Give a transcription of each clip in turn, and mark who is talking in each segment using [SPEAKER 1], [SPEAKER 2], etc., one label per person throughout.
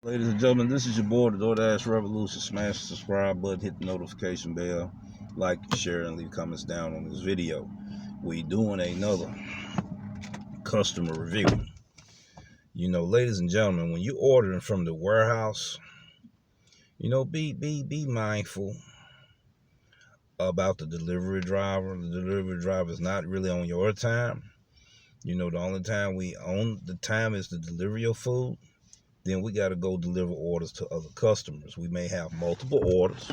[SPEAKER 1] Ladies and gentlemen, this is your boy, the Doordash Revolution. Smash the subscribe button, hit the notification bell, like, share, and leave comments down on this video. We doing another customer review. Ladies and gentlemen, when you ordering from the warehouse, be mindful about the delivery driver. The delivery driver is not really on your time. The only time we own the time is to deliver your food. Then we got to go deliver orders to other customers. We may have multiple orders,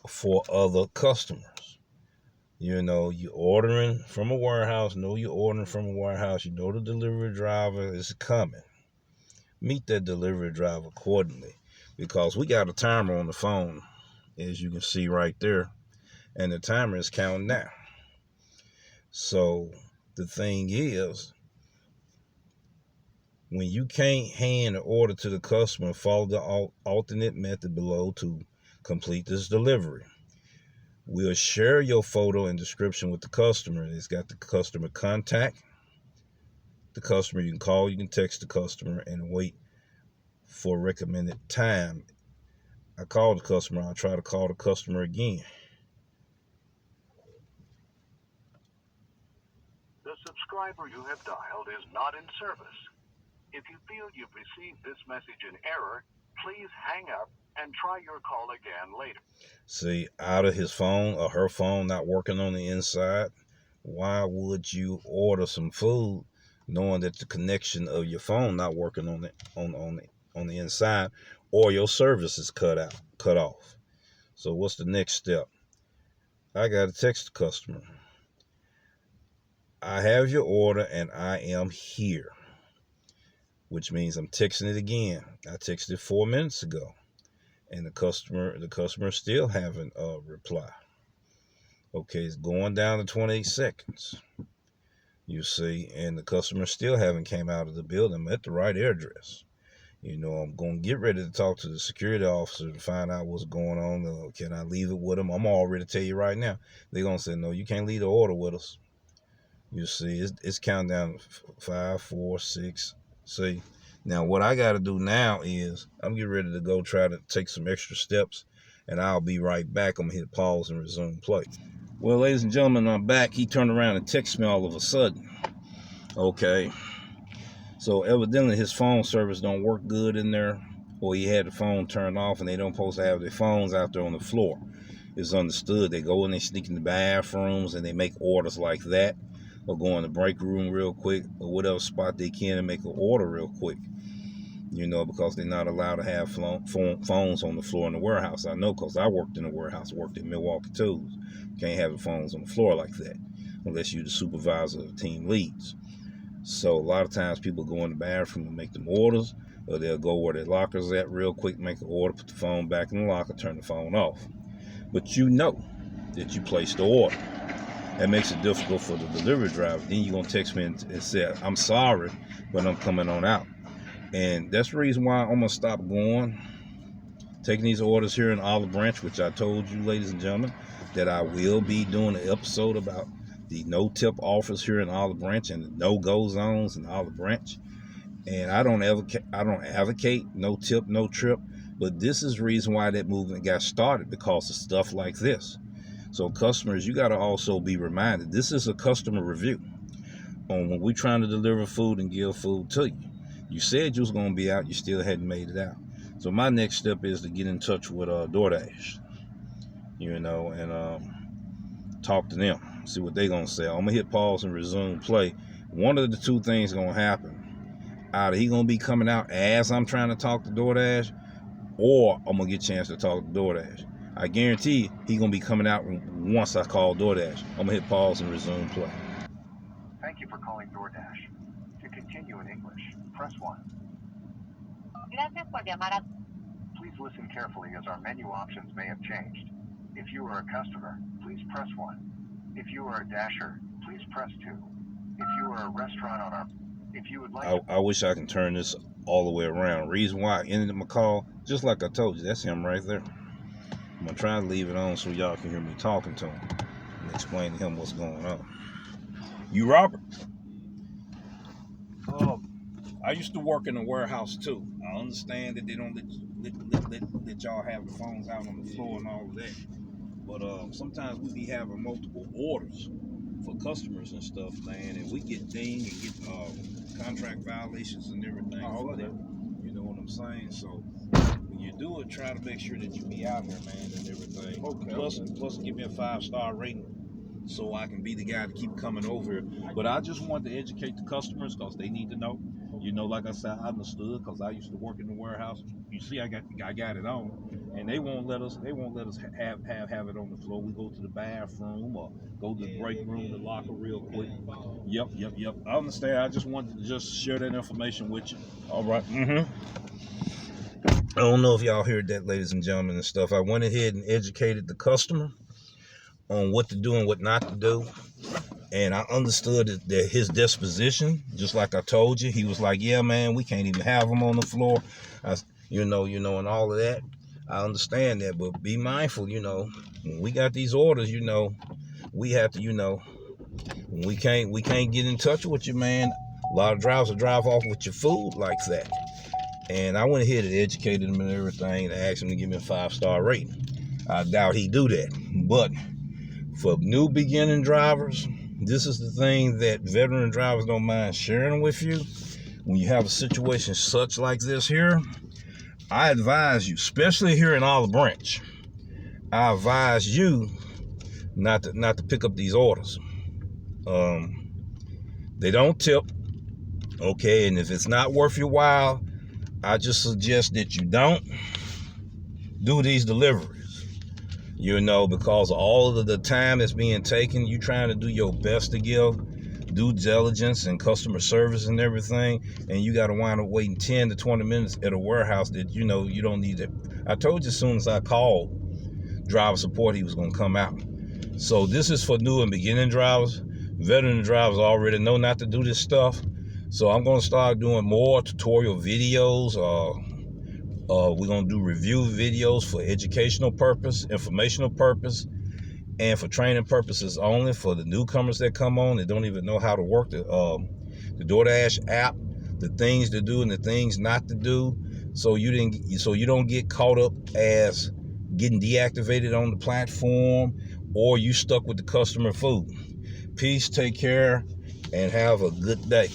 [SPEAKER 1] for other customers. You ordering from a warehouse, you're ordering from a warehouse, the delivery driver is coming. Meet that delivery driver accordingly, because we got a timer on the phone, as you can see right there, and the timer is counting down. So the thing is, when you can't hand an order to the customer, follow the alternate method below to complete this delivery. We'll share your photo and description with the customer. It's got the customer contact. The customer, you can call, you can text the customer and wait for recommended time. I call the customer. I'll try to call the customer again.
[SPEAKER 2] The subscriber you have dialed is not in service. If you feel you've received this message in error, please hang up and try your call again later.
[SPEAKER 1] See, out of his phone or her phone not working on the inside, why would you order some food knowing that the connection of your phone not working on the inside, or your service is cut off? So what's the next step? I got to text the customer. I have your order and I am here, which means I'm texting it again. I texted 4 minutes ago, and the customer still haven't reply. Okay, it's going down to 28 seconds. You see, and the customer still haven't came out of the building. I'm at the right address. I'm going to get ready to talk to the security officer to find out what's going on. Can I leave it with them? I'm already tell you right now. They're going to say, no, you can't leave the order with us. You see, it's counting down 5, 4, 6. See, now what I got to do now is I'm getting ready to go try to take some extra steps, and I'll be right back. I'm going to hit pause and resume play. Well, ladies and gentlemen, I'm back. He turned around and texted me all of a sudden. Okay. So evidently his phone service don't work good in there, or he had the phone turned off, and they don't supposed to have their phones out there on the floor. It's understood. They go and they sneak in the bathrooms and they make orders like that, or go in the break room real quick, or whatever spot they can and make an order real quick. Because they're not allowed to have phones on the floor in the warehouse. I know, because I worked in the warehouse, worked at Milwaukee Tools. Can't have the phones on the floor like that unless you're the supervisor of the team leads. So a lot of times people go in the bathroom and make them orders, or they'll go where their locker's at real quick, make an order, put the phone back in the locker, turn the phone off. But you know that you placed the order. That makes it difficult for the delivery driver. Then you're going to text me and say, I'm sorry, but I'm coming on out. And that's the reason why I'm going to stop taking these orders here in Olive Branch, which I told you, ladies and gentlemen, that I will be doing an episode about the no-tip offers here in Olive Branch and the no-go zones in Olive Branch. And I don't advocate no tip, no trip, but this is the reason why that movement got started, because of stuff like this. So customers, you got to also be reminded, this is a customer review on when we're trying to deliver food and give food to you. You said you was going to be out, you still hadn't made it out. So my next step is to get in touch with Doordash, and talk to them, see what they're going to say. I'm going to hit pause and resume play. One of the two things going to happen. Either he going to be coming out as I'm trying to talk to Doordash, or I'm going to get a chance to talk to Doordash. I guarantee he going to be coming out once I call Doordash. I'm going to hit pause and resume play.
[SPEAKER 2] Thank you for calling Doordash. To continue in English, press 1.
[SPEAKER 3] Gracias por llamar a...
[SPEAKER 2] Please listen carefully, as our menu options may have changed. If you are a customer, please press 1. If you are a dasher, please press 2. If you are a restaurant owner, if you would like
[SPEAKER 1] I wish I can turn this all the way around. Reason why I ended my call, just like I told you, that's him right there. I'm going to try to leave it on so y'all can hear me talking to him and explain to him what's going on. You Robert? I used to work in a warehouse too. I understand that they don't let y'all have the phones out on the floor and all of that. But sometimes we be having multiple orders for customers and stuff, man, and we get dinged and get contract violations and everything for that. You know what I'm saying? So when you do it, try to make sure that you be out here, man, and everything. Plus give me a 5-star rating so I can be the guy to keep coming over here. But I just want to educate the customers because they need to know. You know, like I said, I understood because I used to work in the warehouse. You see, I got it on, and they won't let us have it on the floor. We go to the bathroom or go to the break room, the locker real quick. Yep. I understand. I just wanted to just share that information with you. All right. I don't know if y'all heard that, ladies and gentlemen, and stuff. I went ahead and educated the customer on what to do and what not to do. And I understood that his disposition, just like I told you, he was like, yeah, man, we can't even have him on the floor. You know, and all of that. I understand that, but be mindful, when we got these orders, we have to, we can't get in touch with you, man. A lot of drivers will drive off with your food like that. And I went ahead and educated him and everything and asked him to give me a 5-star rating. I doubt he'd do that. But for new beginning drivers, this is the thing that veteran drivers don't mind sharing with you. When you have a situation such like this here, I advise you, especially here in Olive Branch, I advise you not to pick up these orders. They don't tip, okay? And if it's not worth your while, I just suggest that you don't do these deliveries. Because all of the time that's being taken, you trying to do your best to give due diligence and customer service and everything, and you got to wind up waiting 10 to 20 minutes at a warehouse that you don't need it. I told you as soon as I called driver support, he was going to come out. So this is for new and beginning drivers. Veteran drivers already know not to do this stuff. So I'm going to start doing more tutorial videos. We're going to do review videos for educational purpose, informational purpose, and for training purposes only for the newcomers that come on that don't even know how to work the Doordash app, the things to do and the things not to do, so you don't get caught up as getting deactivated on the platform or you stuck with the customer food. Peace, take care, and have a good day.